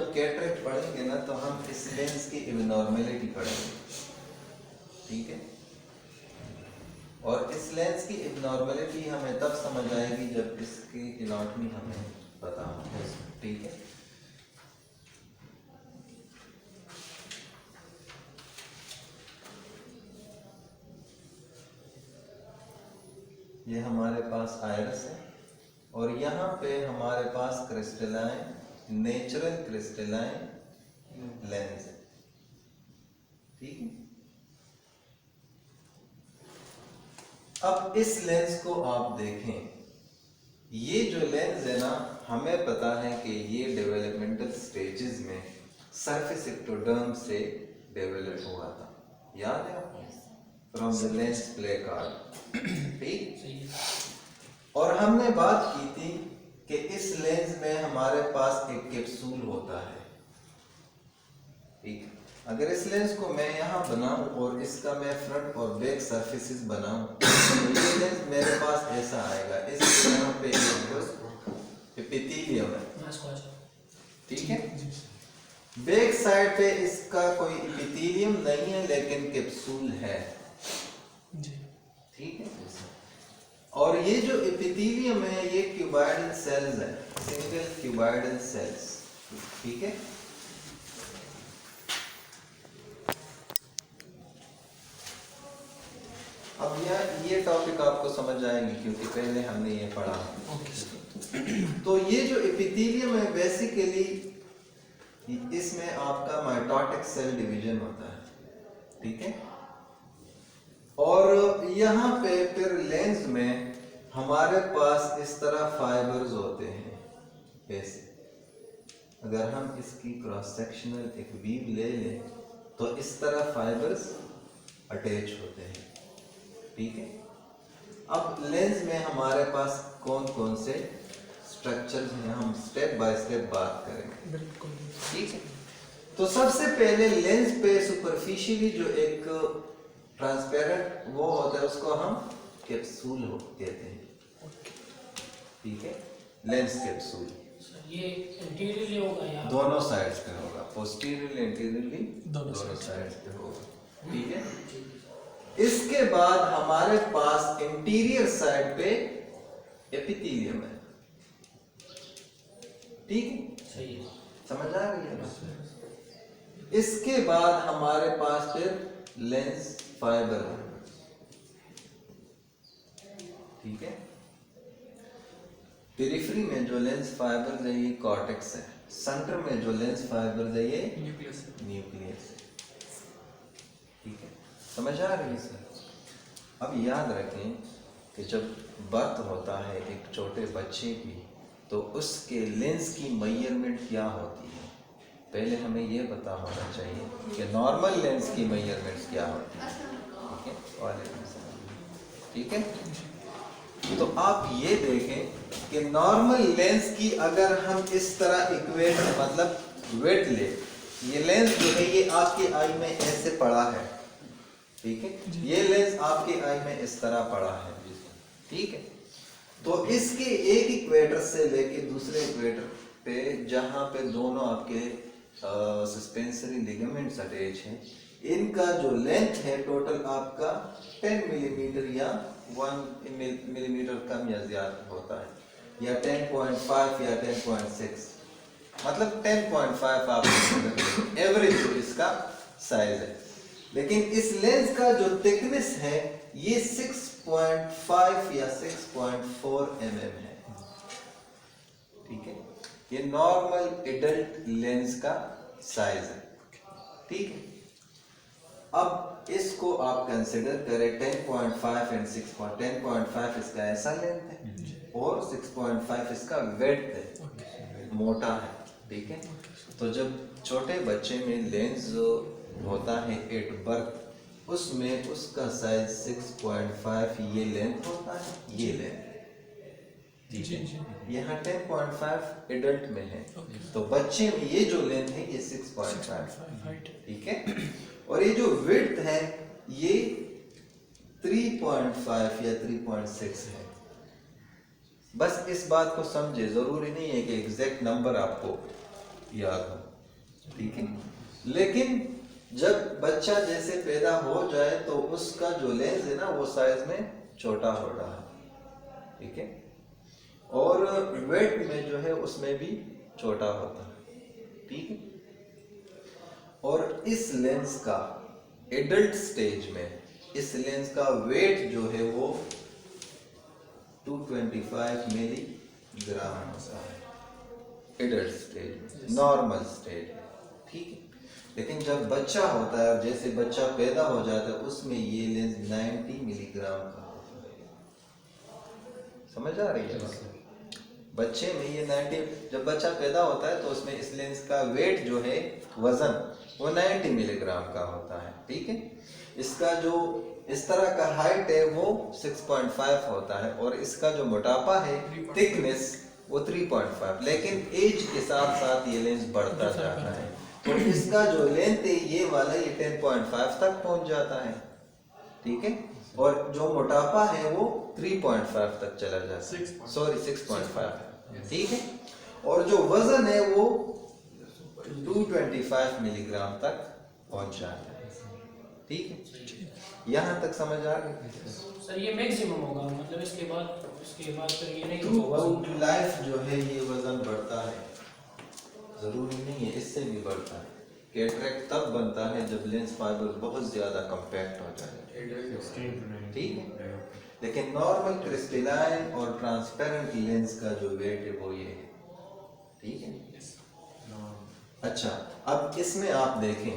जब कैटरेक्ट पढ़ेंगे ना तो हम इस लेंस की एबनॉर्मेलिटी पढ़ेंगे, ठीक है। और इस लेंस की एबनॉर्मेलिटी हमें तब समझ आएगी जब इसकी एनाटॉमी हमें पता हो, ठीक है। ये हमारे पास आयरस है और यहाँ पे हमारे पास क्रिस्टलाइन नेचुरल क्रिस्टलाइन लेंस है, ठीक है। अब इस लेंस को आप देखें, ये जो लेंस है ना, हमें पता है कि ये डेवलपमेंटल स्टेजेस में सरफेस एक्टोडर्म से डेवलप हुआ था, याद है आपको, from the lens play card, ठीक। और हमने बात की थी कि इस लेंस में हमारे पास एक कैप्सूल होता है, ठीक। अगर इस लेंस को मैं यहाँ बनाऊं और इसका मैं फ्रंट और बैक सरफेसेस बनाऊं तो ये लेंस मेरे पास ऐसा आएगा। इस यहाँ पे एपिथेलियम है, ठीक है। बैक साइड पे इसका कोई एपिथेलियम नहीं है लेकिन कैप्सूल है, ठीक है। और ये जो एपिथेलियम है ये क्यूबॉइडल सेल्स है, सिंगल क्यूबॉइडल सेल्स, ठीक है। अब ये टॉपिक आपको समझ आएंगे क्योंकि पहले हमने ये पढ़ा। तो ये जो एपिथेलियम है बेसिकली इसमें आपका माइटोटिक सेल डिवीजन होता है, ठीक है। और यहाँ पे फिर लेंस में हमारे पास इस तरह फाइबर्स होते हैं ऐसे। अगर हम इसकी क्रॉस सेक्शनल एक व्यू ले लें तो इस तरह फाइबर्स अटैच होते हैं, ठीक है। अब लेंस में हमारे पास कौन कौन से स्ट्रक्चर्स हैं हम स्टेप बाय स्टेप बात करेंगे, ठीक है। तो सबसे पहले लेंस पे सुपरफिशियली जो एक ट्रांसपेरेंट वो होता है उसको हम कैप्सूल कहते हैं, ठीक है। लेंस कैप्सूल ये इंटीरियरली होगा या दोनों साइड्स पे होगा, पोस्टीरियरली इंटीरियरली दोनों साइड्स पे होगा, ठीक है। इसके बाद हमारे पास इंटीरियर साइड पे एपिथेलियम है, ठीक है, सही है, समझ आ रही है ना। इसके बाद हमारे पास फिर लेंस फाइबर है, ठीक है। पेरिफेरी में जो लेंस फाइबर है ये कॉर्टेक्स है, सेंटर में जो लेंस फाइबर है ये न्यूक्लियस है, ठीक है, समझ आ रही है सर। अब याद रखें कि जब बर्थ होता है एक छोटे बच्चे की तो उसके लेंस की मेजरमेंट क्या होती है, पहले हमें ये पता होना चाहिए कि नॉर्मल लेंस की मेजरमेंट्स क्या होती है, ठीक है। तो आप ये देखें कि नॉर्मल लेंस की अगर हम इस तरह इक्वेट मतलब वेट ले, ये लेंस जो है ये आपके आई में ऐसे पड़ा है, ठीक है। ये लेंस आपके आई में इस तरह पड़ा है, ठीक है। तो इसके एक इक्वेटर से लेके दूसरे इक्वेटर पे जहां पे दोनों आपके सस्पेंसरी लिगामेंट्स अटैच हैं, इनका जो लेंथ है टोटल आपका 10 मिलीमीटर या 1 मिलीमीटर कम या ज्यादा होता है, या 10.5 या 10.6, मतलब 10.5 आप एवरेज जो इसका साइज है। लेकिन इस लेंस का जो थिकनेस है ये 6.5 या 6.4 mm है, ठीक है। ये नॉर्मल एडल्ट लेंस का साइज है, ठीक है। अब इसको आप कंसिडर करें 10.5 एंड 6. 10.5 इसका ऐसा लेंथ है और 6.5 इसका वेट है, मोटा है, ठीक है। तो जब छोटे बच्चे में लेंस जो होता है एट बर्थ उसमें उसका साइज 6.5 ये लेंथ होता है, ये लेंथ, ठीक है। यहाँ 10.5 एडल्ट में है, तो बच्चे में ये जो लेंथ है ये 6.5, ठीक है। और ये जो विड्थ है ये 3.5 या 3.6 है। बस इस बात को समझे, जरूरी नहीं है कि एग्जैक्ट नंबर आपको याद हो, ठीक है। लेकिन जब बच्चा जैसे पैदा हो जाए तो उसका जो लेंस है ना वो साइज में छोटा हो रहा है, ठीक है, और वेट में जो है उसमें भी छोटा होता है, ठीक है। और इस लेंस का एडल्ट स्टेज में इस लेंस का वेट जो है वो 225 मिलीग्राम होता है एडल्ट स्टेज में, नॉर्मल स्टेज में, ठीक है। लेकिन जब बच्चा होता है और जैसे बच्चा पैदा हो जाता है उसमें ये लेंस 90 मिलीग्राम का होता है। समझ आ रही है बात? बच्चे में ये 90, जब बच्चा पैदा होता है तो उसमें इस लेंस का वेट जो है, वजन, वो 90 मिलीग्राम का होता है, ठीक है। इसका जो इस तरह का हाइट है वो 6.5 होता है और इसका जो मोटापा है, थिकनेस, वो 3.5। लेकिन एज के साथ साथ ये लेंस बढ़ता जाता है तो इसका जो लेंथ है ये वाला ये 10.5 तक पहुंच जाता है, ठीक है। और जो मोटापा है वो 3.5 तक चला जाता है, सॉरी 6.5, ठीक है। और जो वजन है वो 225 मिलीग्राम तक पहुंच जाता है, ठीक है। यहाँ तक समझ आ गई? सर ये मैक्सिमम होगा, मतलब इसके बाद फिर ये नहीं थ्रू होगा। आउट लाइफ जो है ये वजन बढ़ता है, जरूरी नहीं है इससे भी बढ़ता है। कैटरेक्ट तब बनता है जब लेंस फाइबर बहुत ज्यादा कॉम्पैक्ट हो जाए, ठीक है। लेकिन नॉर्मल क्रिस्टलाइन और ट्रांसपेरेंट लेंस का जो वेट है वो ये है, ठीक है। अच्छा, अब इसमें आप देखें,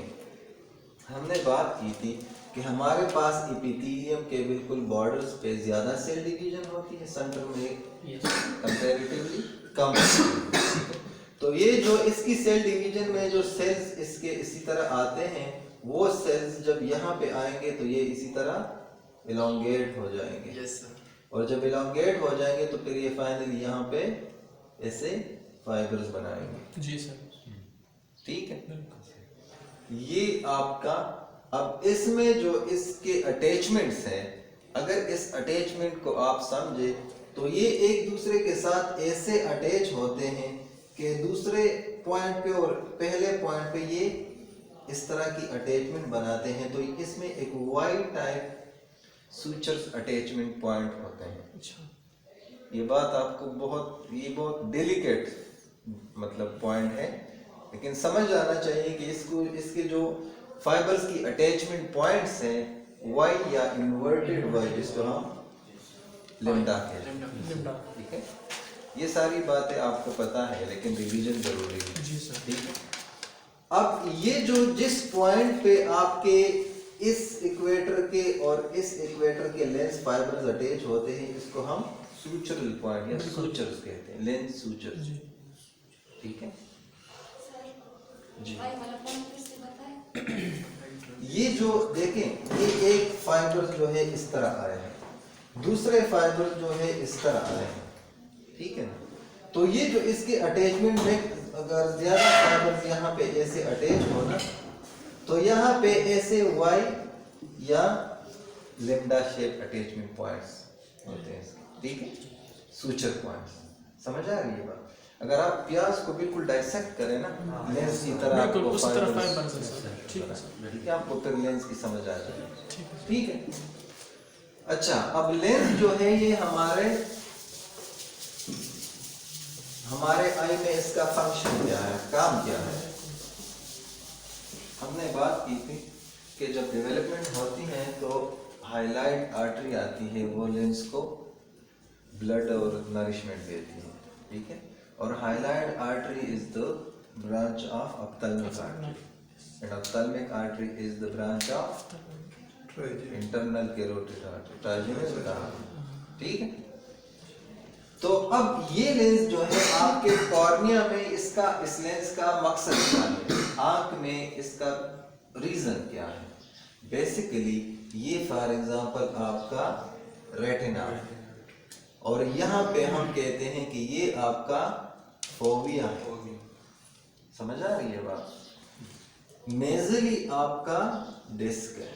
हमने बात की थी कि हमारे पास एपिथेलियम के बिल्कुल बॉर्डर्स पे ज्यादा सेल डिवीजन होती है, सेंटर में कंपैरेटिवली कम, तो ये जो इसकी सेल डिवीजन में जो सेल्स इसके इसी तरह आते हैं, वो सेल्स जब यहाँ पे आएंगे तो ये इसी तरह इलोंगेट हो जाएंगे। Yes sir. और जब इलोंगेट हो जाएंगे तो फिर ये फाइनली यहाँ पे ऐसे फाइबर्स बनाएंगे। जी सर। ठीक है, ये आपका, अब इसमें जो इसके अटैचमेंट्स हैं, अगर इस अटैचमेंट को आप समझे तो ये एक दूसरे के साथ ऐसे अटैच होते हैं कि दूसरे पॉइंट पे और पहले पॉइंट पे ये इस तरह की अटैचमेंट बनाते हैं। तो इसमें एक Y type sutures attachment point होते हैं। अच्छा, ये बात आपको बहुत डेलिकेट मतलब पॉइंट है, लेकिन समझ आना चाहिए कि इसके जो फाइबर्स की अटैचमेंट पॉइंट्स हैं, वाई या इन्वर्टेड वाई, जिसको हम लिम्डा कहते हैं, लिम्डा। ठीक है। ये सारी बातें आपको पता है लेकिन रिवीजन जरूरी है, जी सर। ठीक है। अब ये जो जिस पॉइंट पे आपके इस इक्वेटर के और इस इक्वेटर के लेंस फाइबर्स अटैच होते हैं, इसको हम सूचरल पॉइंट या सूचर्स कहते हैं, लेंस सूचर्स, ठीक है जी। ये जो देखें, ये एक फाइबर जो है इस तरह आए हैं, दूसरे फाइबर जो है इस तरह आए हैं, ठीक है ना। तो ये जो इसके अटैचमेंट में अगर ज्यादा फाइबर यहाँ पे ऐसे अटैच हो ना, तो यहाँ पे ऐसे वाई या लेम्डा शेप अटैचमेंट पॉइंट्स होते हैं इसके, ठीक है, सूचर पॉइंट्स। समझ आ रही है बात? अगर आप प्याज को बिल्कुल डाइसेक्ट करें ना लेंस की तरह, बिल्कुल आपको उसी तरह फाइबर्स- फाइबर्स हैं सर। ठीक है सर। ठीक है, आपको फिर लेंस की समझ आ जाएगी, ठीक है। ठीक है। अच्छा, अब लेंस जो है ये हमारे आई में इसका फंक्शन क्या है, काम क्या है। हमने बात की थी कि जब डेवलपमेंट होती है तो हाईलाइट आर्टरी आती है, वो लेंस को ब्लड और नरिशमेंट देती है, ठीक है। और highlight artery is the branch of ophthalmic artery and ophthalmic artery is the branch of internal carotid artery, trigeminal artery, ठीक है। तो अब ये लेंस जो है आपके कॉर्निया में, इसका इस लेंस का मकसद क्या है, आंख में इसका रीजन क्या है। बेसिकली ये फॉर एग्जांपल आपका रेटिना है और यहाँ पे हम कहते हैं कि ये आपका फोविया है। समझ आ रही है बात? नेजली आपका डिस्क है,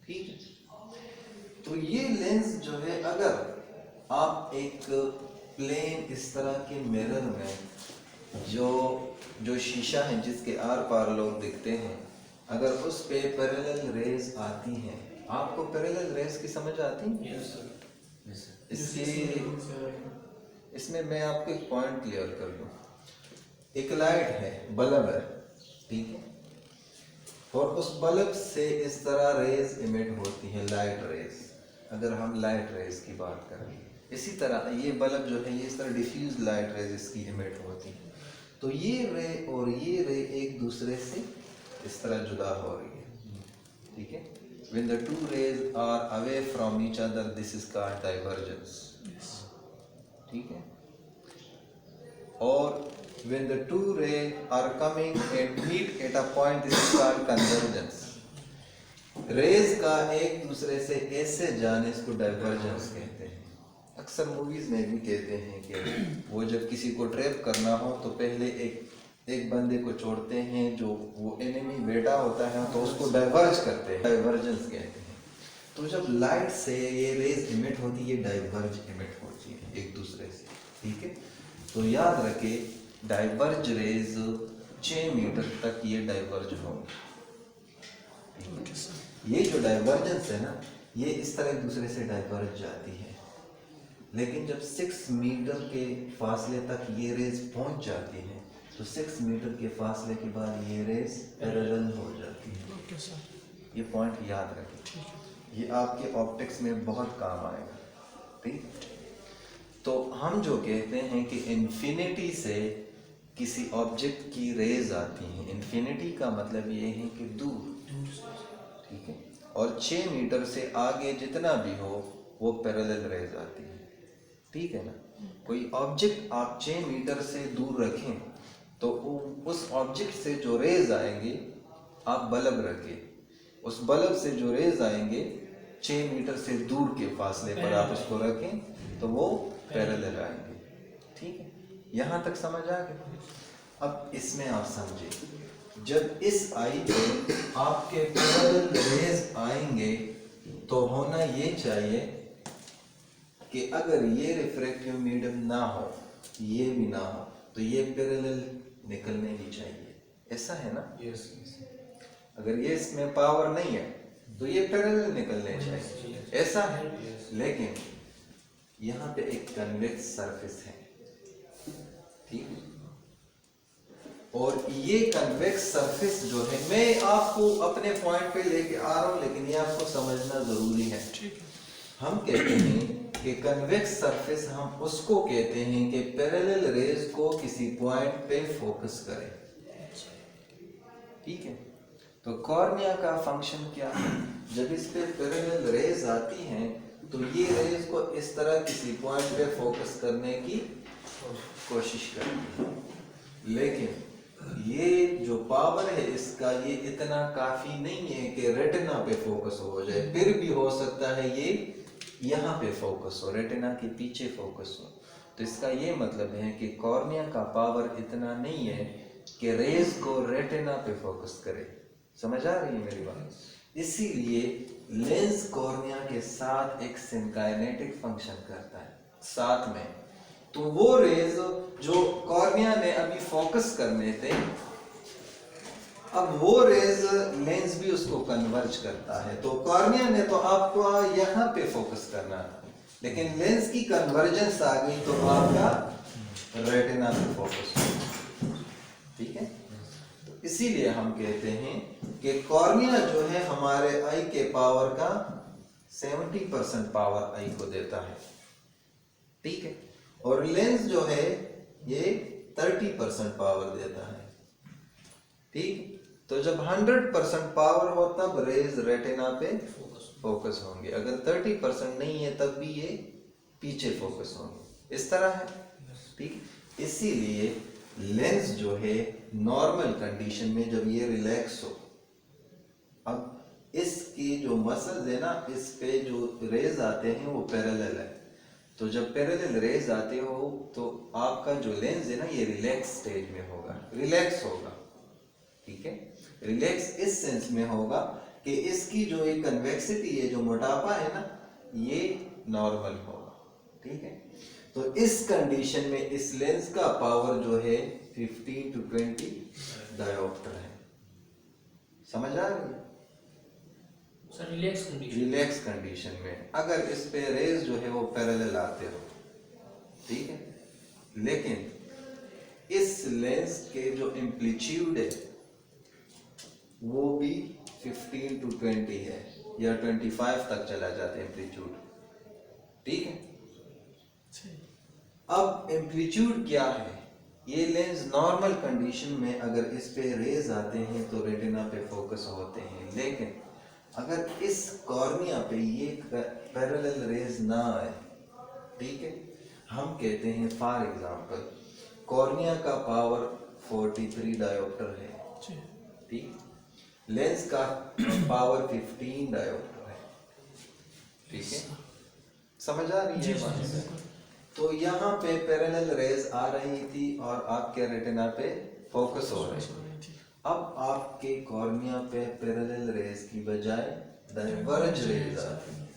ठीक है। तो ये लेंस जो है, अगर आप एक प्लेन इस तरह के मिरर में जो जो शीशा है जिसके आर पार लोग दिखते हैं, अगर उस पे पैरेलल रेज आती हैं, आपको पैरेलल रेज की समझ आती है? Yes sir. इसमें मैं आपको एक पॉइंट क्लियर कर दूं। एक लाइट है, बल्ब है, ठीक है, और उस बल्ब से इस तरह रेज इमिट होती है, लाइट रेज। अगर हम लाइट रेज की बात करें, इसी तरह ये बल्ब जो है ये इस तरह डिफ्यूज लाइट रेज इसकी इमिट होती है। तो ये रे और ये रे एक दूसरे से इस तरह जुदा हो रही है, ठीक है। When the two rays are away from each other, this is called divergence, ठीक है। और when the two rays are coming and meet at a point, this is called convergence. Rays का एक दूसरे से ऐसे जाने इसको डाइवर्जेंस कहते हैं। अक्सर मूवीज में भी कहते हैं कि वो जब किसी को ट्रैप करना हो तो पहले एक बंदे को छोड़ते हैं, जो वो एनिमी बेटा होता है तो उसको डाइवर्ज करते हैं, डाइवर्जेंस कहते हैं। तो जब लाइट से ये रेज इमिट होती है, डाइवर्ज इमिट होती है एक दूसरे से, ठीक है। तो याद रखे डाइवर्ज रेज 6 मीटर तक ये डाइवर्ज होंगे। ये जो डाइवर्जेंस है ना, ये इस तरह एक दूसरे से डाइवर्ज जाती है, लेकिन जब 6 मीटर के फासले तक ये रेज पहुंच जाती है तो 6 मीटर के फासले के बाद ये रेज पैरेलल हो जाती है। ये पॉइंट याद रखें, ये आपके ऑप्टिक्स में बहुत काम आएगा, ठीक। तो हम जो कहते हैं कि इन्फिनिटी से किसी ऑब्जेक्ट की रेज आती हैं, इन्फिनिटी का मतलब ये है कि दूर, ठीक है, और 6 मीटर से आगे जितना भी हो वो पैरेलल रेज आती है, ठीक है ना। कोई ऑब्जेक्ट आप 6 मीटर से दूर रखें तो उस ऑब्जेक्ट से जो रेज आएंगे, आप बल्ब रखें, उस बल्ब से जो रेज आएंगे 6 मीटर से दूर के फासले पर आप उसको रखें तो वो पैरेलल आएंगे, ठीक है। यहाँ तक समझ आ गया। अब इसमें आप समझिए, जब इस आई पे आपके पैरेलल रेज आएंगे तो होना ये चाहिए कि अगर ये रिफ्रैक्टिव मीडियम ना हो, ये भी ना हो, तो ये पैरेलल निकलने भी चाहिए, ऐसा है ना। यस। अगर ये इसमें पावर नहीं है तो ये पैरेलल निकलने चाहिए, ऐसा है। लेकिन यहाँ पे एक कन्वेक्स सरफेस है, ठीक है, और ये कन्वेक्स सरफेस जो है, मैं आपको अपने पॉइंट पे लेके आ रहा हूँ, लेकिन ये आपको समझना जरूरी है। हम कहते हैं कि कन्वेक्स सरफेस हम उसको कहते हैं कि पैरेलल रेज को किसी पॉइंट पे फोकस करे, ठीक है। तो कॉर्निया का फंक्शन क्या है, जब इस पे पैरेलल रेज आती हैं तो ये रेज को इस तरह किसी पॉइंट पे फोकस करने की कोशिश करती है, लेकिन ये जो पावर है इसका, ये इतना काफी नहीं है कि रेटिना पे फोकस हो जाए, फिर भी हो सकता है ये यहाँ पे फोकस हो, रेटिना के पीछे फोकस हो। तो इसका ये मतलब है कि कॉर्निया का पावर इतना नहीं है कि रेज को रेटिना पे फोकस करे। समझ आ रही है मेरी बात? इसीलिए लेंस कॉर्निया के साथ एक सिंकाइनेटिक फंक्शन करता है साथ में। तो वो रेज जो कॉर्निया ने अभी फोकस करने थे, अब वो रेज लेंस भी उसको कन्वर्ज करता है। तो कॉर्निया ने तो आपको यहाँ पे फोकस करना था, लेकिन लेंस की कन्वर्जेंस आ गई तो आपका रेटिना पे फोकस हो, ठीक है। तो इसीलिए हम कहते हैं कि कॉर्निया जो है हमारे आई के पावर का 70% पावर आई को देता है, ठीक है, और लेंस जो है ये 30% पावर देता है, ठीक। तो जब 100% पावर हो तब रेज रेटिना पे फोकस होंगे, अगर 30% नहीं है तब भी ये पीछे फोकस होंगे, इस तरह है, ठीक। इसीलिए लेंस जो है नॉर्मल कंडीशन में जब ये रिलैक्स हो, अब इसकी जो मसल्स है ना, इस पे जो रेज आते हैं वो पैरेलल है, तो जब पैरेलल रेज आते हो तो आपका जो लेंस है ना ये रिलैक्स स्टेज में होगा, रिलैक्स होगा, ठीक है। रिलैक्स इस सेंस में होगा कि इसकी जो एक कन्वेक्सिटी है, जो मोटापा है ना, ये नॉर्मल होगा, ठीक है। तो इस कंडीशन में इस लेंस का पावर जो है 15 to 20 डायोप्टर है। समझ आ रही है? Sir relax condition, relax condition में अगर इस पे रेज जो है वो पैरेलल आते हो, ठीक है, लेकिन इस लेंस के जो एम्पलीट्यूड है वो भी 15 to 20 है या 25 तक चला जाता है एम्पलीट्यूड, ठीक है। अब एम्पलीट्यूड क्या है? ये लेंस नॉर्मल कंडीशन में अगर इस पे रेज आते हैं तो रेटिना पे फोकस होते हैं, लेकिन अगर इस कॉर्निया पे ये पैरेलल रेज ना आए, ठीक है, हम कहते हैं फॉर एग्जांपल कॉर्निया का पावर 43 डायोप्टर है, ठीक, लेंस का पावर 15 डायोप्टर है, ठीक है, समझ आ रही है बात? तो यहाँ पे पैरेलल रेज आ रही थी और आपके रेटिना पे फोकस हो रही थी। अब आपके कॉर्निया पे पैरेलल रेज की बजाय डाइवर्ज रेज आ रही है।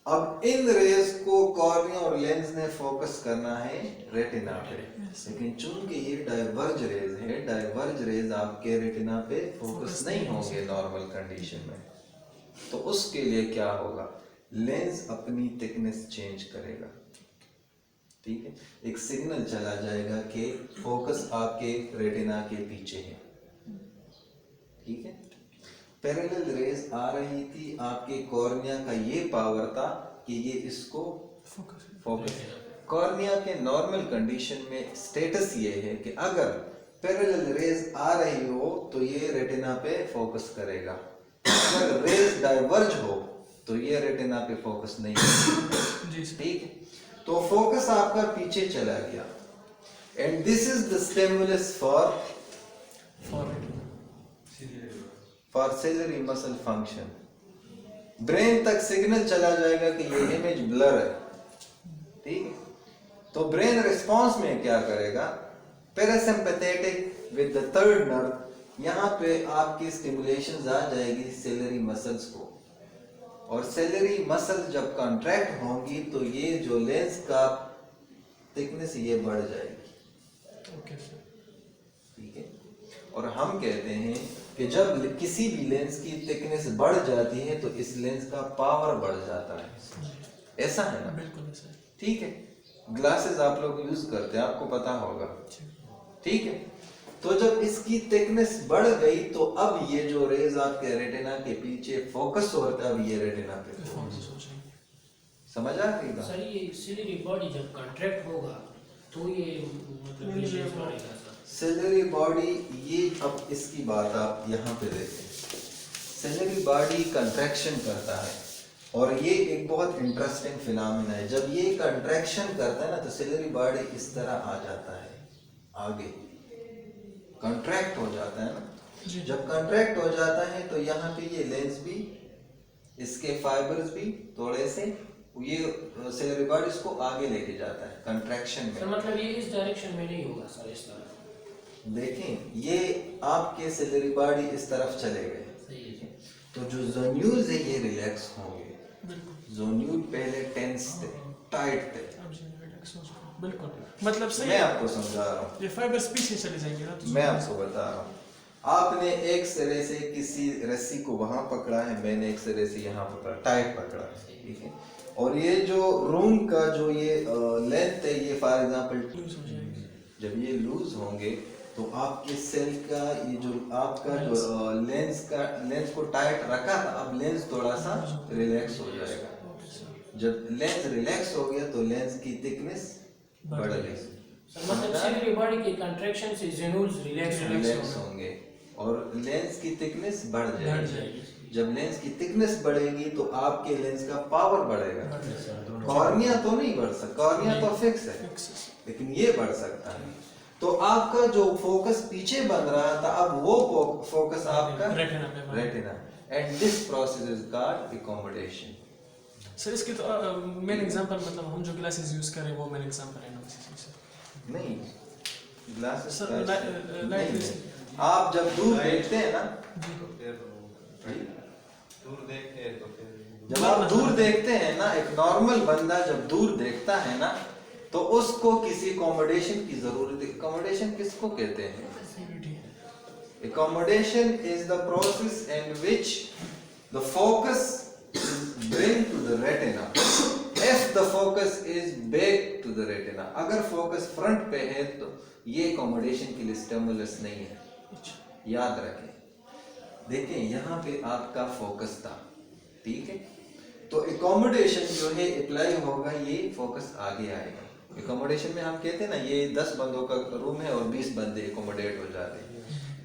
अब इन रेज को कॉर्निया और लेंस ने फोकस करना है रेटिना पे, लेकिन चूंकि ये डाइवर्ज रेज है, डाइवर्ज रेज आपके रेटिना पे फोकस नहीं होंगे नॉर्मल कंडीशन में, तो उसके लिए क्या होगा? लेंस अपनी थिकनेस चेंज करेगा, ठीक है, एक सिग्नल चला जाएगा कि फोकस आपके रेटिना के पीछे है, ठीक है। पैरेलल रेज आ रही थी, आपके कॉर्निया का ये पावर था कि ये इसको फोकस, कॉर्निया के नॉर्मल कंडीशन में स्टेटस ये है कि अगर पैरेलल रेज आ रही हो तो ये रेटिना पे फोकस करेगा, अगर रेज डाइवर्ज हो तो ये रेटिना पे फोकस नहीं करेगा, ठीक है। तो फोकस आपका पीछे चला गया, and this is the stimulus for ciliary muscle function. Brain तक सिग्नल चला जाएगा कि ये इमेज ब्लर है, ठीक है। तो ब्रेन रिस्पांस में क्या करेगा? Parasympathetic with the third nerve, यहाँ पे आपकी स्टिमुलेशन आ जाएगी सिलरी मसल्स को, और सेलरी मसल जब कॉन्ट्रैक्ट होंगी तो ये जो लेंस का थिकनेस ये बढ़ जाएगी, ठीक है। और हम कहते हैं कि जब किसी भी लेंस की थिकनेस बढ़ जाती है तो इस लेंस का पावर बढ़ जाता है, ऐसा है ना? बिल्कुल ऐसा है, ठीक है। ग्लासेस आप लोग यूज करते हैं, आपको पता होगा, ठीक है। तो जब इसकी थिकनेस बढ़ गई तो अब ये जो रेज आपके रेटिना के पीछे फोकस होता है, अब ये रेटिना पे फोकस हो जाएगी। समझ आ रही है? सर ये सिलरी बॉडी जब कॉन्ट्रैक्ट होगा तो ये मतलब विजुअल्स बढ़ेगा सर। सेलरी बॉडी, ये अब इसकी बात आप यहाँ पे देखें, सेलरी बॉडी कंट्रैक्शन करता है और ये एक बहुत इंटरेस्टिंग फिनोमेना है। जब ये कंट्रैक्शन करता है ना तो सेलरी बॉडी इस तरह आ जाता है, आगे कंट्रैक्ट हो जाता है ना। जब कंट्रैक्ट हो जाता है तो यहाँ पे ये लेंस भी, इसके फाइबर्स भी थोड़े से, ये सेलरी बॉडी इसको आगे लेके जाता है कंट्रैक्शन में। सर मतलब ये इस डायरेक्शन में नहीं होगा सर, इस तरह देखें, ये आपके सेलरी बॉडी इस तरफ चले गए, तो जो जोन्यूल्स है ये रिलैक्स होंगे। जोन्यूल पहले टेंस थे, टाइट थे, बिल्कुल, मतलब सही मैं आपको समझा रहा हूँ, ये फाइबर्स पीछे चले जाएंगे ना, तो मैं आपको बता रहा हूँ। आपने एक सिरे से किसी रस्सी को वहां पकड़ा है, मैंने एक सिरे से यहाँ पकड़ा, टाइट पकड़ा है, ठीक है। और ये जो रूम का जो ये लेंथ है, ये फॉर एग्जांपल जब ये लूज होंगे तो आपके सेल का ये जो आपका जो लेंस को टाइट रखा था, अब लेंस थोड़ा सा रिलैक्स हो जाएगा। जब लेंस रिलैक्स हो गया तो लेंस की थिकनेस बढ़ गई। मतलब सेलरी बॉडी के कंट्रैक्शन से जोन्यूल्स रिलैक्स होंगे और लेंस की थिकनेस बढ़ जाएगी। जब लेंस की थिकनेस बढ़ेगी तो आपके लेंस का पावर बढ़ेगा। कॉर्निया तो नहीं बढ़ सकता, कॉर्निया तो फिक्स है, लेकिन ये बढ़ सकता है। तो आपका जो फोकस पीछे बन रहा था, अब वो फोकस आपका retina, and this process is called accommodation. Sir इसके तो मेन एग्जांपल, मतलब हम जो ग्लासेस यूज कर रहे हैं वो मेन एग्जांपल है ना सर? नहीं, ग्लासेस सर लाइट, आप जब दूर देखते हैं ना, जब आप दूर देखते हैं ना, एक नॉर्मल बंदा जब दूर देखता है ना तो उसको किसी अकोमोडेशन की जरूरत है। अकोमोडेशन किसको कहते हैं? Accommodation is the process in which the focus is bring to the retina. If the focus is back to the retina, अगर focus front पे है तो ये accommodation के लिए stimulus नहीं है, याद रखें। देखिए यहाँ पे आपका फोकस था, ठीक है, तो accommodation जो है अप्लाई होगा, ये फोकस आगे आएगा। accommodation में हम कहते हैं ना, ये 10 बंदों का रूम है और 20 बंदे accommodate हो जाते हैं,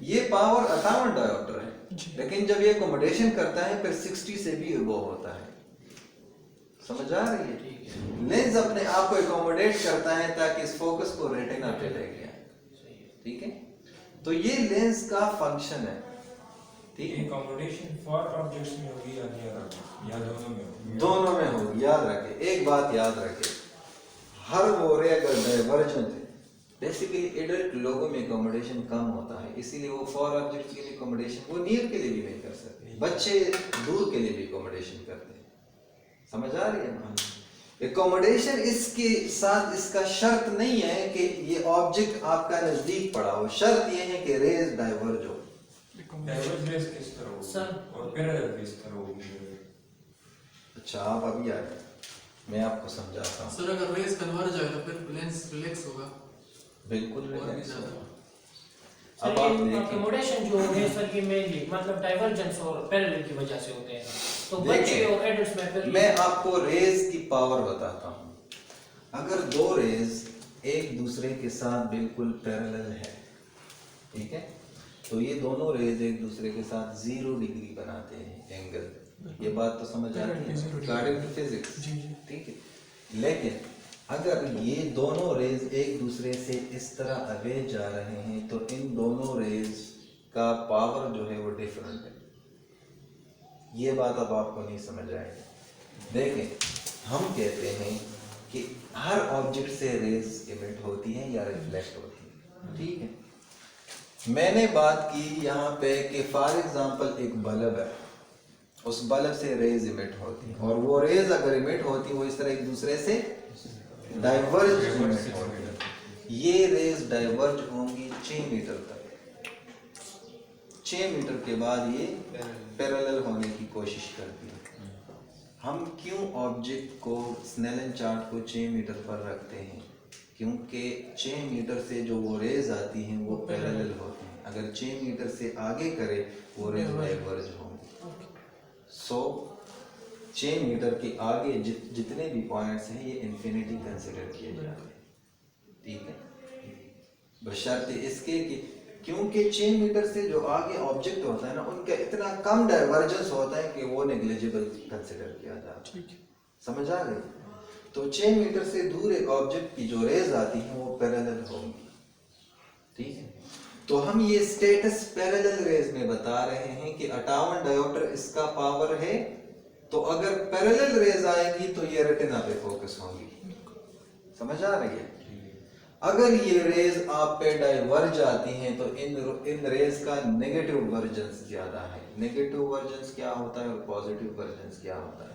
ये पावर 58 डायोप्टर है, लेकिन जब ये अकोमोडेशन करता है फिर 60 से भी वो होता है। समझ आ रही है? लेंस अपने आप को अकोमोडेट करता है ताकि इस फोकस को रेटिना पे ले गया, ठीक है। तो ये लेंस का फंक्शन है, ठीक है। अकोमोडेशन फॉर ऑब्जेक्ट्स में होगी या दोनों में होगी? दोनों में होगी, याद रखे। एक बात याद रखे, हर वो रे अगर डाइवर्जेंट है, बेसिकली एडल्ट लोगों में अकोमोडेशन कम होता है, इसीलिए वो फॉर ऑब्जेक्ट्स के लिए अकोमोडेशन वो नियर के लिए भी नहीं कर सकते, बच्चे दूर के लिए भी अकोमोडेशन करते हैं। समझ आ रही है? अकोमोडेशन इसके साथ इसका शर्त नहीं है कि ये ऑब्जेक्ट आपका नजदीक पड़ा हो, शर्त ये है कि रेज डाइवर्ज हो। डाइवर्ज रेज किस तरह होगी सर, और पैरेलल किस तरह होगी? अच्छा आप अभी आ गए, मैं आपको समझाता हूँ। सर अगर रेस कन्वर्ज आए तो फिर लेंस रिलैक्स होगा, बिल्कुल और भी relax ज्यादा। होगा। सर अब आप ये देखिए, अकोमोडेशन जो है सर, ये मेनली मतलब डाइवर्जेंस और पैरेलल की वजह से होते हैं, तो बच्चे देखिए, और एडल्ट्स में फिर मैं आपको रेज की पावर बताता हूँ। अगर दो रेज एक दूसरे के साथ बिल्कुल पैरेलल है, ठीक है, तो ये दोनों रेज एक दूसरे के साथ 0 डिग्री बनाते हैं एंगल। ये बात तो समझ आती है अकॉर्डिंग टू फिजिक्स, ठीक है। लेकिन अगर ये दोनों रेज एक दूसरे से इस तरह अवे जा रहे हैं तो इन दोनों रेज का पावर जो है वो डिफरेंट है। ये बात अब आपको नहीं समझ आएगी। देखें, हम कहते हैं कि हर ऑब्जेक्ट से रेज इमिट होती है या रिफ्लेक्ट होती है, ठीक है। मैंने बात की यहाँ पे कि फॉर एग्जांपल एक बल्ब है, उस बल्ब से रेज इमिट होती है, और वो रेज अगर इमिट होती वो इस तरह एक दूसरे से डाइवर्ज इमिट होती है। ये रेज डाइवर्ज होंगी 6 मीटर तक, 6 मीटर के बाद ये पैरेलल होने की कोशिश करती है। हम क्यों ऑब्जेक्ट को स्नेलन चार्ट को 6 मीटर पर रखते हैं? क्योंकि 6 मीटर से जो वो रेज आती हैं वो पैरेलल होती हैं, अगर 6 मीटर से आगे करे वो रेज डाइवर्ज होंगी। सो 6 मीटर के आगे जितने भी पॉइंट्स हैं ये इन्फिनिटी कंसिडर किए जाते हैं, ठीक है, बशर्ते इसके कि क्योंकि 6 मीटर से जो आगे ऑब्जेक्ट होता है ना, उनका इतना कम डाइवर्जेंस होता है कि वो नेग्लिजिबल कंसिडर किया जाता है। समझ आ गई? तो 6 मीटर से दूर एक ऑब्जेक्ट की जो रेज आती है वो पैरेलल होंगी, ठीक है। तो हम ये स्टेटस पैरेलल रेज में बता रहे हैं कि 58 डायोप्टर इसका पावर है, तो अगर पैरेलल रेज आएगी तो ये रेटिना पे फोकस होंगी। समझ आ रही है? अगर ये रेज आप पे डाइवर्ज आती हैं तो इन रेज का नेगेटिव वर्जेंस ज्यादा है। नेगेटिव वर्जेंस क्या होता है और पॉजिटिव वर्जेंस क्या होता है?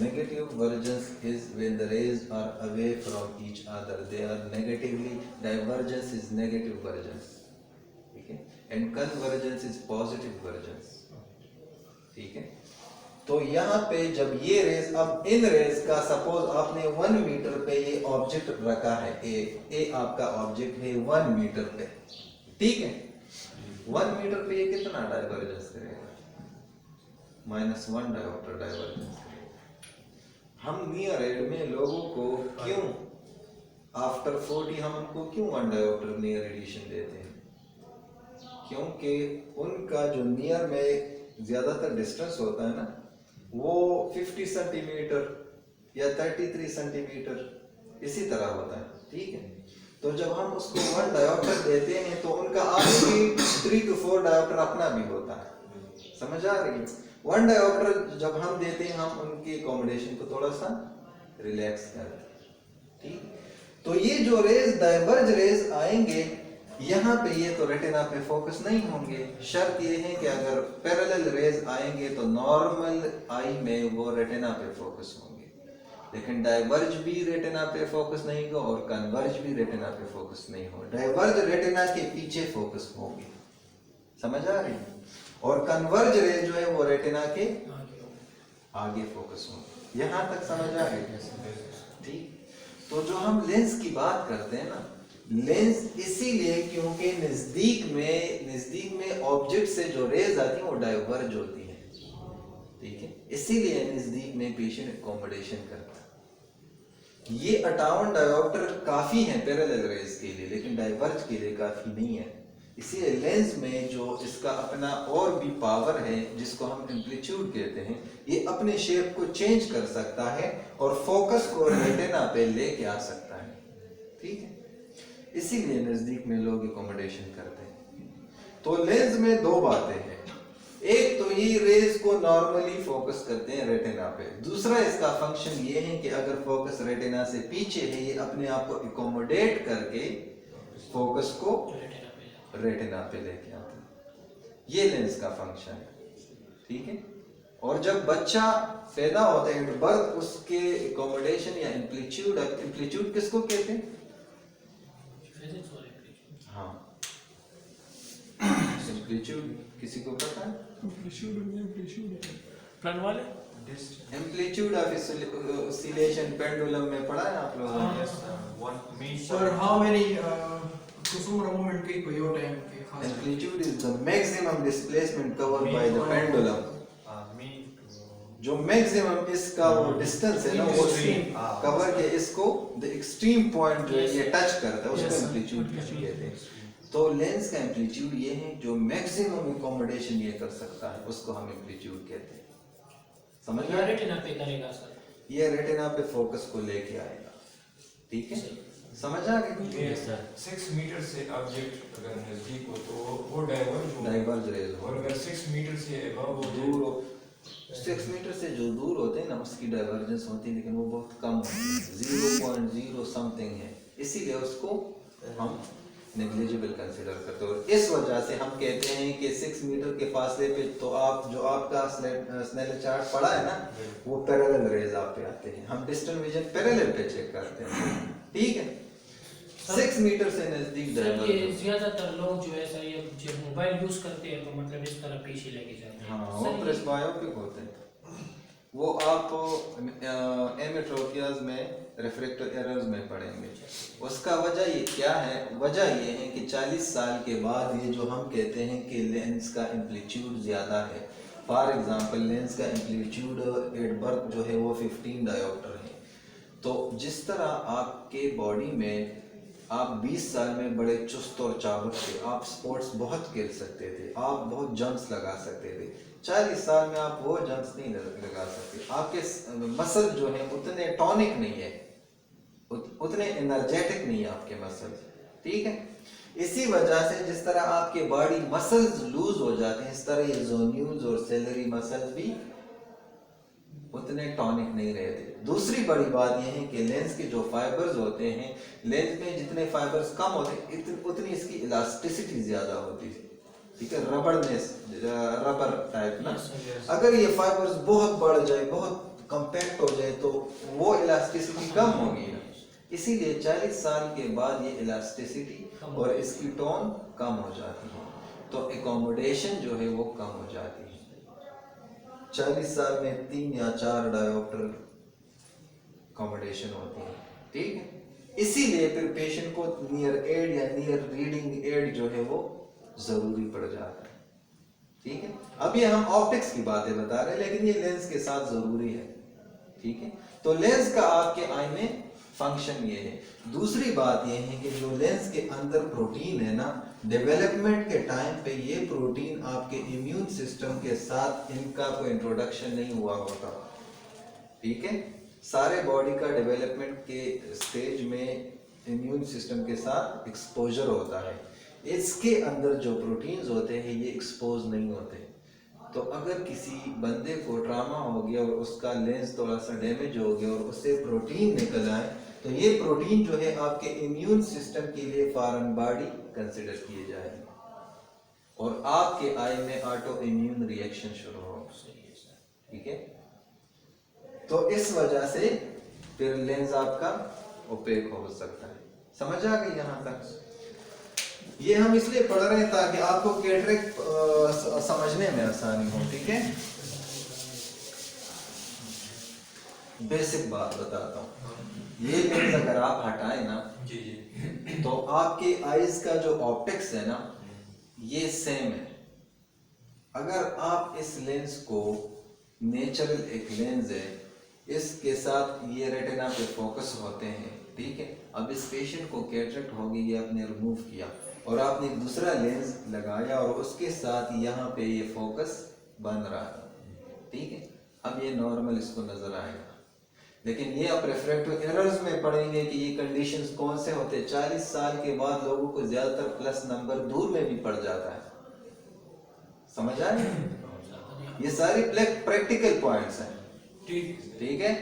Negative vergence is when the rays are away from each other, they are negatively, divergence is negative vergence, ठीक है, and convergence is positive vergence, ठीक है। तो यहाँ पे जब ये रेज, अब इन रेज का सपोज आपने 1 मीटर पे ये ऑब्जेक्ट रखा है, ए आपका ऑब्जेक्ट है 1 मीटर पे, ठीक है। 1 मीटर पे ये कितना डाइवर्जेंस करेगा? -1 डायोप्टर डाइवर्जेंस करेगा। हम नियर एड में लोगों को क्यों आफ्टर 40 हम उनको क्यों 1 डायोप्टर नियर एडिशन देते हैं? क्योंकि उनका जो नियर में ज्यादातर डिस्टेंस होता है ना, वो 50 सेंटीमीटर या 33 सेंटीमीटर इसी तरह होता है, ठीक है। तो जब हम उसको 1 डायोप्टर देते हैं तो उनका आगे भी 3 to 4 डायोप्टर अपना भी होता है। समझ आ रही है? 1 डायोप्टर जब हम देते हैं हम उनकी अकोमोडेशन को थोड़ा सा रिलैक्स करते हैं, ठीक। तो ये जो रेज डाइवर्ज रेज आएंगे यहाँ पे ये तो रेटिना पे फोकस नहीं होंगे। शर्त ये है कि अगर पैरेलल रेज आएंगे तो नॉर्मल आई में वो रेटिना पे फोकस होंगे, लेकिन डाइवर्ज भी रेटिना पे फोकस नहीं होगा और कन्वर्ज भी रेटिना पे फोकस नहीं होगा। डाइवर्ज रेटिना के पीछे फोकस होगी, समझ आ रही है, और कन्वर्ज रे जो है वो रेटिना के आगे फोकस होगी। यहां तक समझ आ रही है? ठीक। तो जो हम लेंस की बात करते हैं ना, लेंस इसीलिए क्योंकि नजदीक में ऑब्जेक्ट से जो रेज आती है वो डाइवर्ज होती है, ठीक है, इसीलिए नजदीक में पेशेंट एकोमोडेशन करता है। ये 58 डायोप्टर काफी है पैरेलल रेज के लिए, लेकिन डाइवर्ज के लिए काफी नहीं है। इसीलिए लेंस में जो इसका अपना और भी पावर है जिसको हम एम्पलीट्यूड कहते हैं, ये अपने शेप को चेंज कर सकता है और फोकस को रेटिना पे लेके आ सकता है, ठीक है। इसीलिए नजदीक में लोग एकोमोडेशन करते हैं। तो लेंस में दो बातें हैं, एक तो ये रेज को नॉर्मली फोकस करते हैं रेटिना पे, दूसरा इसका फंक्शन ये है कि अगर फोकस रेटिना से पीछे है, ये अपने आप को एकोमोडेट करके फोकस को रेटिना पे लेके आते हैं। ये लेंस का फंक्शन है, ठीक है। और जब बच्चा पैदा होता है एट बर्थ, उसके एकोमोडेशन या एम्पलीट्यूड किसको कहते हैं? हाँ, एम्पलीट्यूड किसी को पता है? एम्पलीट्यूड ऑफ oscillation पेंडुलम में पढ़ा है आप लोगों ने? Sir, how many Kusum movement के कोई और टाइम के खास Amplitude is the maximum displacement covered by the pendulum. जो मैक्सिमम इसका वो डिस्टेंस है ना, वो कवर के इसको द एक्सट्रीम पॉइंट जो है ये टच करता है, उसको एम्पलीट्यूड कहते हैं। तो लेंस का एम्पलीट्यूड ये है जो मैक्सिमम एकोमोडेशन ये कर सकता है, उसको हम एम्पलीट्यूड कहते हैं। समझ ये गए? रेटिना पे करेगा सर, ये रेटिना पे फोकस को लेके आएगा, ठीक है, समझ आ गई? 6 मीटर से ऑब्जेक्ट अगर नजदीक हो तो वो डाइवर्ज रेज हो, और अगर 6 मीटर से अबव हो दूर हो, 6 मीटर से जो दूर होते हैं ना उसकी डाइवर्जेंस होती है, लेकिन वो बहुत कम होती है, 0.0 समथिंग है, इसीलिए उसको हम नेग्लिजिबल कंसीडर करते हैं। और इस वजह से हम कहते हैं कि 6 मीटर के फासले पे तो आप जो आपका स्नेल चार्ट पढ़ा है ना, वो पैरेलल रेज आप पे आते हैं, हम डिस्टेंस विजन पैरेलल पे चेक करते हैं, ठीक है। 6 मीटर से नजदीक सर ये डाइवर्जेंस। ज्यादातर लोग जो है सर ये जब मोबाइल यूज करते हैं तो मतलब इस तरह पीछे लेके जाते हैं। हाँ, सर, वो ये- प्रेस्बायोपिक होते हैं, वो आप एमेट्रोपियाज में रिफ्रैक्टिव एरर्स में पढ़ेंगे। उसका वजह ये क्या है? वजह ये है कि 40 साल के बाद ये जो हम कहते हैं कि लेंस का एम्पलीट्यूड ज़्यादा है, फॉर एग्जांपल लेंस का एम्पलीट्यूड एट बर्थ जो है वो 15 डायोप्टर है। तो जिस तरह आपके बॉडी में आप 20 साल में बड़े चुस्त और चाबुक थे, आप स्पोर्ट्स बहुत खेल सकते थे, आप बहुत जंप्स लगा सकते थे, 40 साल में आप वो जंप्स नहीं लगा सकते, आपके मसल जो है उतने टॉनिक नहीं है, उतने एनर्जेटिक नहीं है आपके मसल, ठीक है। इसी वजह से जिस तरह आपके बॉडी मसल्स लूज हो जाते हैं, इस तरह ये जोन्यूल्स और सेलरी मसल्स भी उतने टॉनिक नहीं रहते। दूसरी बड़ी बात यह है कि लेंस के जो फाइबर्स होते हैं, लेंस में जितने फाइबर्स कम होते हैं उतनी इसकी इलास्टिसिटी ज्यादा होती है, ठीक है, रबड़नेस, रबर टाइप ना। अगर ये फाइबर्स बहुत बढ़ जाए, बहुत कंपैक्ट हो जाए तो वो इलास्टिसिटी कम होगी ना, इसीलिए 40 साल के बाद ये इलास्टिसिटी और इसकी टोन कम हो जाती है, तो एकोमोडेशन जो है वो कम हो जाती है। 40 साल में 3 या 4 डायोप्टर एकोमोडेशन होती है, ठीक है। इसीलिए फिर पेशेंट को नियर एड या नियर रीडिंग एड जो है वो जरूरी पड़ जाता है, ठीक है। अब ये हम ऑप्टिक्स की बातें बता रहे हैं, लेकिन ये लेंस के साथ जरूरी है, ठीक है। तो लेंस का आपके आई में फंक्शन ये है। दूसरी बात ये है कि जो लेंस के अंदर प्रोटीन है ना, डेवलपमेंट के टाइम पे ये प्रोटीन आपके इम्यून सिस्टम के साथ इनका कोई इंट्रोडक्शन नहीं हुआ होता, ठीक है। सारे बॉडी का डेवलपमेंट के स्टेज में इम्यून सिस्टम के साथ एक्सपोजर होता है, इसके अंदर जो प्रोटीन्स होते हैं ये एक्सपोज नहीं होते। तो अगर किसी बंदे को ट्रामा हो गया और उसका लेंस थोड़ा सा डैमेज हो गया और उससे प्रोटीन निकल आए, तो ये प्रोटीन जो है आपके इम्यून सिस्टम के लिए फॉरेन बॉडी कंसिडर किए जाएंगे और आपके आई में ऑटो इम्यून रिएक्शन शुरू हो, ठीक है। तो इस वजह से फिर लेंस आपका ओपेक हो सकता है। समझ आ गई यहाँ तक? ये हम इसलिए पढ़ रहे हैं ताकि आपको कैटरेक्ट समझने में आसानी हो। ठीक है, बेसिक बात बताता हूँ। ये लेंस अगर आप हटाए ना जी जी तो आपके आईज का जो ऑप्टिक्स है ना ये सेम है। अगर आप इस लेंस को, नेचुरल एक लेंस है, इसके साथ ये रेटिना पे फोकस होते हैं, ठीक है। अब इस पेशेंट को कैटरेक्ट हो गई, ये आपने रिमूव किया और आपने एक दूसरा लेंस लगाया और उसके साथ यहाँ पे ये फोकस बन रहा है, ठीक है। अब ये नॉर्मल इसको नजर आएगा, लेकिन ये आप रिफ्रैक्टिव एरर्स में पढ़ेंगे कि ये कंडीशंस कौन से होते हैं। 40 साल के बाद लोगों को ज्यादातर प्लस नंबर दूर में भी पड़ जाता है। समझ आ रही? ये सारी प्रैक्टिकल पॉइंट्स हैं, ठीक है।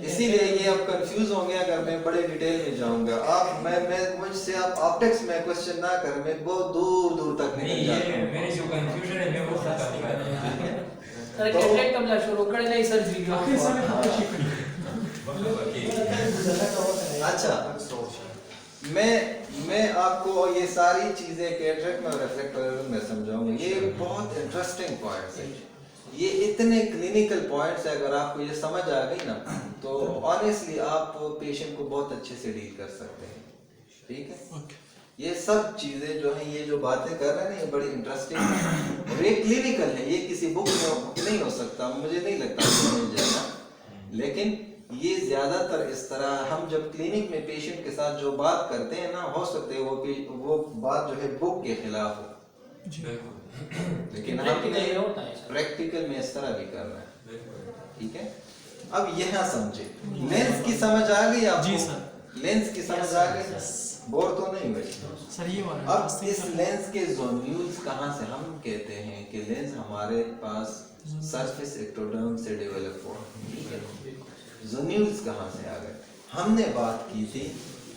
इसीलिए ये आप कंफ्यूज होंगे अगर मैं बड़े डिटेल में जाऊंगा। आप मैं मुझसे आप ऑप्टिक्स में क्वेश्चन ना कर, मैं बहुत दूर दूर तक नहीं, निकल जाता ये हूं। मेरी जो कंफ्यूजन है मैं वो खत्म कर रहा हूं। सर कैटरेक्ट कब शुरू कर नहीं सर्जरी अच्छा, मैं आपको ये सारी चीजें कैटरेक्ट में रिफ्रैक्टिव में समझाऊंगा। ये बहुत इंटरेस्टिंग पॉइंट्स है, ये इतने क्लिनिकल पॉइंट्स है। अगर आपको ये समझ आ गई ना तो ऑनेस्टली आप पेशेंट को बहुत अच्छे से डील कर सकते हैं, ठीक है। ये सब चीजें जो है, ये जो बातें कर रहे हैं ना, ये बड़ी इंटरेस्टिंग है और ये क्लिनिकल है। ये किसी बुक में नहीं हो सकता, मुझे नहीं लगता मिल जाएगा, लेकिन ये ज्यादातर इस तरह हम जब क्लिनिक में पेशेंट के साथ जो बात करते हैं ना, हो सकते है वो बात जो है बुक के खिलाफ हो, लेकिन हमने प्रैक्टिकल में इस तरह भी करना है, ठीक है। अब यहाँ समझे, लेंस की समझ आ गई आपको? जी सर। लेंस की समझ आ गई, बोर तो नहीं हुए सर? ये अब इस लेंस के जोन्यूल्स कहाँ से? हम कहते हैं कि लेंस हमारे पास सरफेस एक्टोडर्म से डेवलप हुआ, ठीक है। जोन्यूल्स कहाँ से आ गए? हमने बात की थी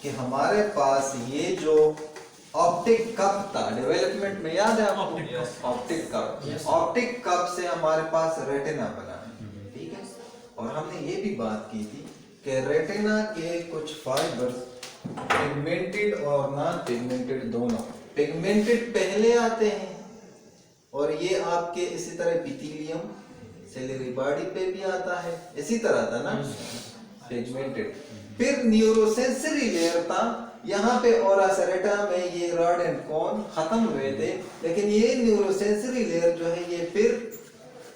कि हमारे पास ये जो ऑप्टिक कप था डेवलपमेंट में, याद है आपको? ऑप्टिक कप, ऑप्टिक कप से हमारे पास रेटिना बना है, ठीक है। और हमने ये भी बात की थी कि रेटिना के कुछ फाइबर्स पिगमेंटेड और नॉन पिगमेंटेड दोनों, पिगमेंटेड पहले आते हैं और ये आपके इसी तरह एपिथेलियम सेलरी बॉडी पे भी आता है, इसी तरह था ना पिगमेंटेड। फिर न्यूरोसेंसरी लेयर था यहाँ पे, और सेरेटा में ये रॉड एंड कोन खत्म हुए थे, लेकिन ये न्यूरोसेंसरी लेयर जो है ये फिर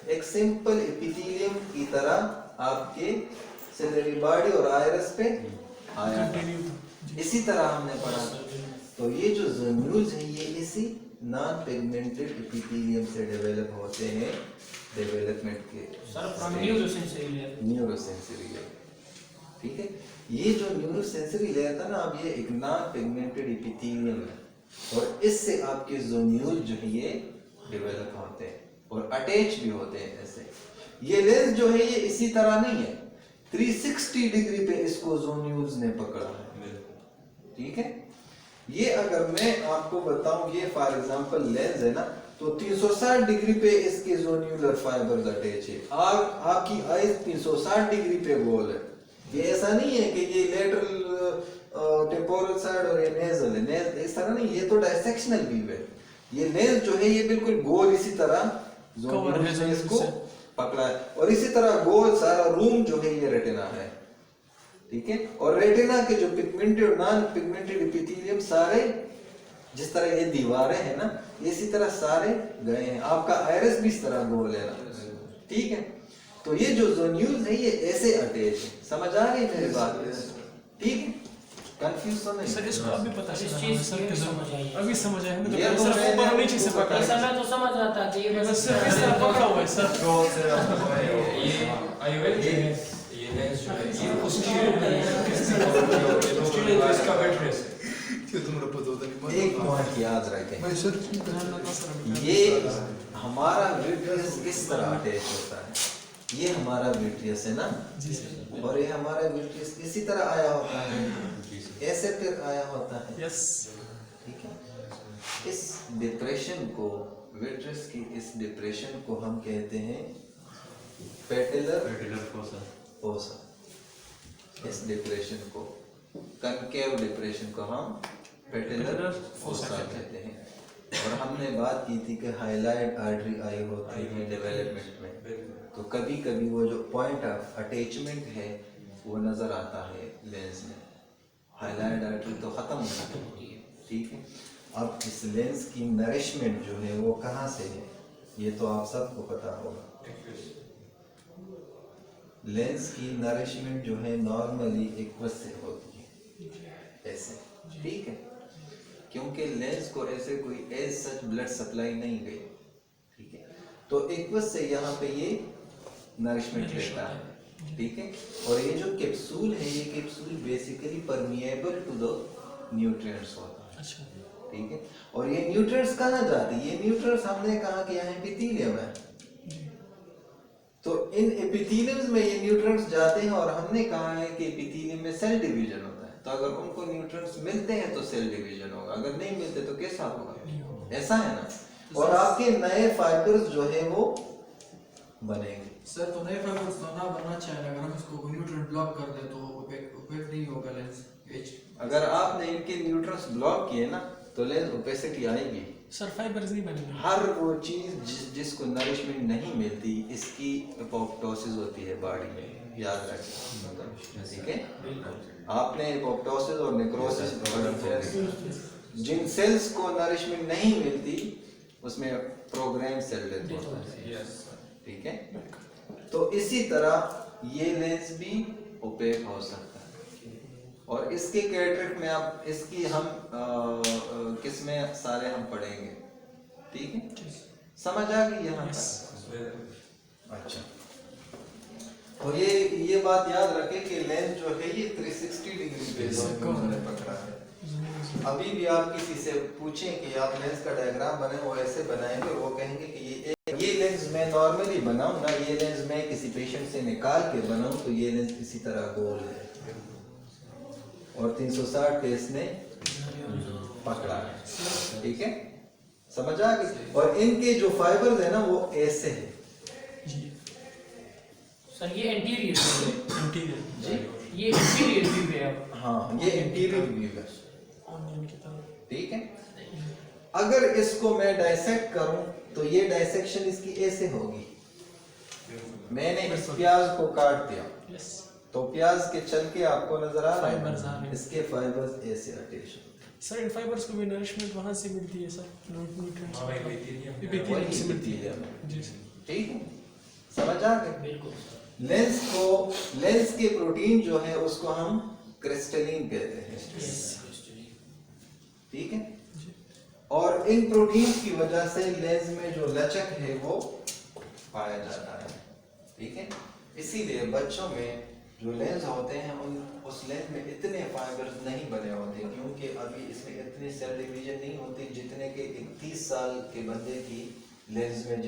एक सिंपल एपिथेलियम की तरह आपके सेलरी बॉडी और आयरस पे आया था। इसी तरह हमने पढ़ा। तो ये जो जोन्यूल्स हैं ये इसी नॉन पिगमेंटेड एपिथेलियम से डेवलप होते हैं डेवलपमेंट के न्यूरोसेंसरी लेयर, ठीक है। ये जो न्यूरोसेंसरी लेयर था ना, अब ये एक नॉन पिगमेंटेड एपिथेलियम है और इससे आपके जोन्यूल जो है ये डेवलप होते हैं और अटैच भी होते हैं ऐसे। ये लेंस जो है ये इसी तरह नहीं है, 360 डिग्री पे इसको जोन्यूल्स ने पकड़ा है, ठीक है। ये अगर मैं आपको बताऊं, ये फॉर एग्जांपल लेंस है ना, तो 360 डिग्री पे इसके जोन्यूलर फाइबर्स अटैच है। आपकी आईज 360 डिग्री पे गोल है। ये ऐसा नहीं है कि ये लेटरल टेम्पोरल साइड और ये नेजल है, इस तरह नहीं, ये तो डायसेक्शनल व्यू है। ये लेंस जो है ये बिल्कुल गोल इसी तरह जोन्यूल्स ने इसको पकड़ा है और इसी तरह गोल सारा रूम जो है ये रेटिना है, ठीक है। और रेटिना के जो पिगमेंटेड और नॉन पिगमेंटेड एपिथेलियम सारे, जिस तरह ये दीवारें हैं ना, इसी तरह सारे गए हैं। आपका आयरस भी इस तरह गोल है ना, ठीक है। तो ये जो जोन्यूल्स है ये ऐसे अटैच है। समझ आ रही है मेरी बात? ठीक है, कंफ्यूज तो नहीं सर? इसको अभी पता इस चला चीज हमें सर की के समझ आई है। अभी समझ आया हमें। ये तो तो सर मैंने ऊपर नीचे से आपको पकड़ा ऐसा है मैं तो समझ रहा था कि ये बस सिर्फ इस तरह पकड़ा हुआ है सर। ये लेंस जो है ये उसकी इसका वेटनेस एक पॉइंट याद रखें, मैं सर ये हमारा विट्रियस किस तरह अटैच होता है? ये हमारा विट्रियस है ना जी सर। और ये हमारा विट्रियस इसी तरह आया होता है, ऐसे फिर आया होता है, यस। ठीक है। इस डिप्रेशन को, विट्रियस की इस डिप्रेशन को हम कहते हैं पेटिलर फोसा, इस डिप्रेशन को, कनकेव डिप्रेशन को हम पेटिलर फोसा कहते हैं। और हमने बात की थी कि हाइलाइट आर्टरी आई होती है डेवलपमेंट में, तो कभी कभी वो जो पॉइंट ऑफ अटैचमेंट है वो नज़र आता है लेंस में। हाइलाइट आर्टरी तो ख़त्म हो जाती है, ठीक है। अब इस लेंस की नरिशमेंट जो है वो कहाँ से है, ये तो आप सबको पता होगा। लेंस की नरिशमेंट जो है नॉर्मली एक्वस से होती है, ऐसे, ठीक है, क्योंकि लेंस को ऐसे कोई एज सच ब्लड सप्लाई नहीं गई, ठीक है, तो एक्वस से यहाँ पे ये नरिशमेंट लेता है, ठीक है। और ये जो कैप्सूल है, ये capsule basically permeable to the nutrients होता है, अच्छा, ठीक है। और ये न्यूट्रिएंट्स कहाँ जाते हैं, ये न्यूट्रिएंट्स हमने कहा कि यहाँ एपिथेलियम है, तो इन एपिथेलियम्स में ये न्यूट्रिएंट्स जाते हैं। और हमने कहा है कि एपिथेलियम में सेल डिवीजन होता है, तो अगर उनको न्यूट्रिएंट्स मिलते हैं तो सेल डिवीजन होगा, अगर नहीं मिलते तो कैसा होगा, ऐसा है ना। और आपके नए फाइबर्स जो है वो बनेंगे। सर तो नए फाइबर्स तो ना बनना चाहिए, अगर हम इसको न्यूट्रिएंट ब्लॉक कर दे तो ओपेक नहीं होगा लेंस एज। अगर आपने इनके न्यूट्रिएंट्स ब्लॉक किए ना तो लेंस ओपेसिटी आएगी। सर फाइबर्स नहीं बनेंगे। हर वो चीज जिसको नरिशमेंट नहीं मिलती, इसकी एपोप्टोसिस होती है बॉडी में, याद रखें, ठीक है। आपने एपोप्टोसिस और नेक्रोसिस, जिन सेल्स को नरिशमेंट नहीं मिलती उसमें प्रोग्राम सेल डेथ होता है, ठीक है। तो इसी तरह ये लेंस भी ओपेक हो सकता है। और इसके कैटरेक्ट में आप इसकी हम किस्में सारे हम पढ़ेंगे, ठीक है, समझ आ गई यहाँ तक। अच्छा, और ये बात याद रखें कि लेंस जो है ये 360 डिग्री पे उन्होंने पकड़ा है। अभी भी आप किसी से पूछें कि आप लेंस का डायग्राम बनाए, वो ऐसे बनाएंगे, वो कहेंगे कि ये लेंस मैं नॉर्मली बनाऊं ना, ये लेंस मैं किसी पेशेंट से निकाल के बनाऊं तो ये लेंस इसी तरह गोल है और 360 पे इसने पकड़ा है, ठीक है, समझ आ गई। और इनके जो फाइबर्स है ना वो ऐसे है सर, ये एंटीरियर व्यू है। इंटीरियर जी, ये एंटीरियर व्यू है। अब हाँ, ये इंटीरियर व्यू है, ऑनियन की तरह। ठीक है। अगर इसको मैं डाइसेक्ट करूं तो ये डाइसेक्शन इसकी ऐसे होगी। मैंने इस प्याज को काट दिया यस, तो प्याज के चलके आपको नजर आ रहा फाइबर्स आ रहे है, हैं। इसके फाइबर्स ऐसे अटैच होते सर इन फाइबर्स को भी नरिशमेंट वहाँ से मिलती है सर, न्यूट्रिएंट्स हाँ, एपिथेलियम। हैं, एपिथेलियम से वही मिलती है। एपिथेलियम है, जी सर, ठीक है, समझ आ गई। बिल्कुल सर। लेंस के प्रोटीन जो है उसको हम क्रिस्टलिन कहते हैं, ठीक है। और इन प्रोटीन की वजह से लेंस में जो लचक है वो पाया जाता है, ठीक है। इसीलिए बच्चों में जो लेंस होते हैं उस लेंस में इतने फाइबर्स नहीं बने होते, क्योंकि अभी इसमें इतनी सेल डिवीजन नहीं होती जितने के 31 साल के बंदे की लेंस में